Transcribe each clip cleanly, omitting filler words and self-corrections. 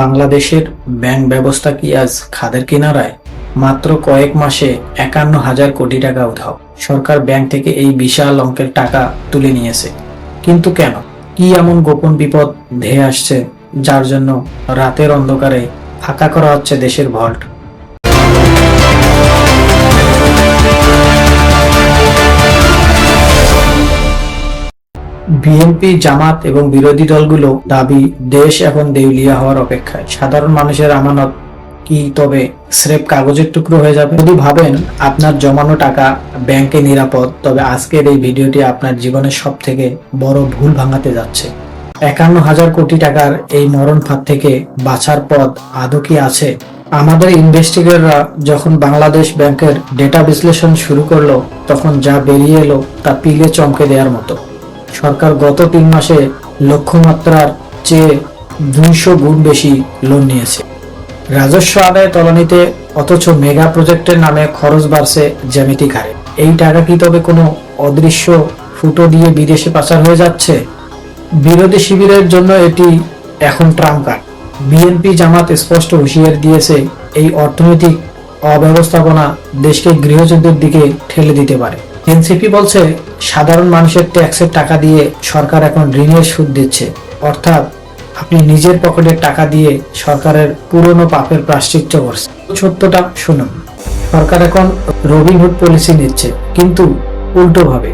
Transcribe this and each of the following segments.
বাংলাদেশের ব্যাংক ব্যবস্থা কি আজ খাদের কিনারায়? মাত্র কয়েক মাসে ৫১,০০০ কোটি টাকা উধাও। সরকার ব্যাংক থেকে এই বিশাল অঙ্কের টাকা তুলে নিয়েছে, কিন্তু কেন? কি এমন গোপন বিপদ ধেয়ে আসছে যার জন্য রাতের অন্ধকারে ফাঁকা করা হচ্ছে দেশের ভল্ট? বিএনপি, জামাত এবং বিরোধী দলগুলো দাবি দেশ এখন দেউলিয়া হওয়ার অপেক্ষায়। সাধারণ মানুষের আমানত কি তবে স্রেফ কাগজের টুকরো হয়ে যাবে? যদি ভাবেন আপনার জমানো টাকা ব্যাংকে নিরাপদ, তবে আজকের এই ভিডিওটি আপনার জীবনের সব থেকে বড় ভুল ভাঙাতে যাচ্ছে। ৫১,০০০ কোটি টাকার এই মরণ ফাঁদ থেকে বাঁচার পথ আদৌ কি আছে? আমাদের ইনভেস্টিগেটররা যখন বাংলাদেশ ব্যাংকের ডেটা বিশ্লেষণ শুরু করলো, তখন যা বেরিয়ে এলো তা পিলে চমকে দেওয়ার মতো। সরকার গত ৩ মাসে লক্ষ্যমাত্রার চেয়ে ২০০ গুণ বেশি লোন নিয়েছে রাজস্ব আদায় তলানিতে, অথচ মেগা প্রজেক্টের নামে খরচ বাড়ছে জ্যামিতিক হারে। এই টাকা কি তবে কোনো অদৃশ্য ফুটো দিয়ে বিদেশে পাচার হয়ে যাচ্ছে? বিরোধী শিবিরের জন্য এটি এখন ট্রাম্প কার্ড। বিএনপি, জামাত স্পষ্ট হুঁশিয়ারি দিয়েছে, এই অর্থনৈতিক অব্যবস্থাপনা দেশকে গৃহযুদ্ধের দিকে ঠেলে দিতে পারে। এনসিপি বলছে, সাধারণ মানুষের ট্যাক্সের টাকা দিয়ে সরকার এখন ঋণের সুদ দিচ্ছে, অর্থাৎ আপনি নিজের পকেটের টাকা দিয়ে সরকারের পুরনো পাপের প্রায়শ্চিত্ত করছে। সত্যটা শুনুন, সরকার এখন রবিনহুড পলিসি নিচ্ছে, কিন্তু উল্টো ভাবে।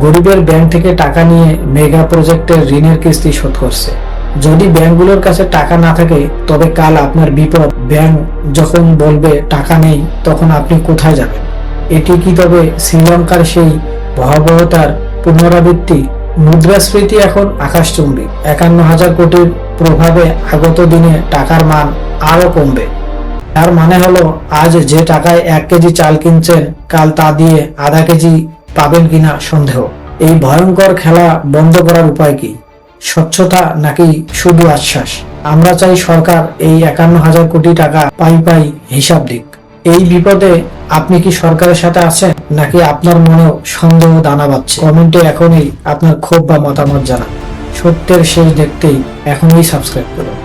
গরিবের ব্যাংক থেকে টাকা নিয়ে মেগা প্রজেক্টের ঋণের কিস্তি শোধ করছে। যদি ব্যাংকগুলোর কাছে টাকা না থাকে, তবে কাল আপনার বিপদ। ব্যাংক যখন বলবে টাকা নেই, তখন আপনি কোথায় যাবেন? এটি কি তবে শ্রীলঙ্কার সেই ভয়াবহতার পুনরাবৃত্তি? মুদ্রাস্ফীতি এখন আকাশচুম্বী। ৫১,০০০ কোটির প্রভাবে আগত দিনে টাকার মান আরো কমবে। তার মানে হলো, আজ যে টাকায় ১ কেজি চাল কিনছেন, কাল তা দিয়ে আধা কেজি পাবেন কিনা সন্দেহ। এই ভয়ঙ্কর খেলা বন্ধ করার উপায় কি? স্বচ্ছতা নাকি শুধু আশ্বাস? আমরা চাই সরকার এই ৫১,০০০ কোটি টাকা পাই হিসাব দিক। এই বিপদে আপনি কি সরকারের সাথে আছেন, নাকি আপনার মনেও সন্দেহ দানা বাঁধছে? কমেন্টে এখনই আপনার ক্ষোভ বা মতামত জানান। সত্যের শেষ দেখতেই এখনই সাবস্ক্রাইব করুন।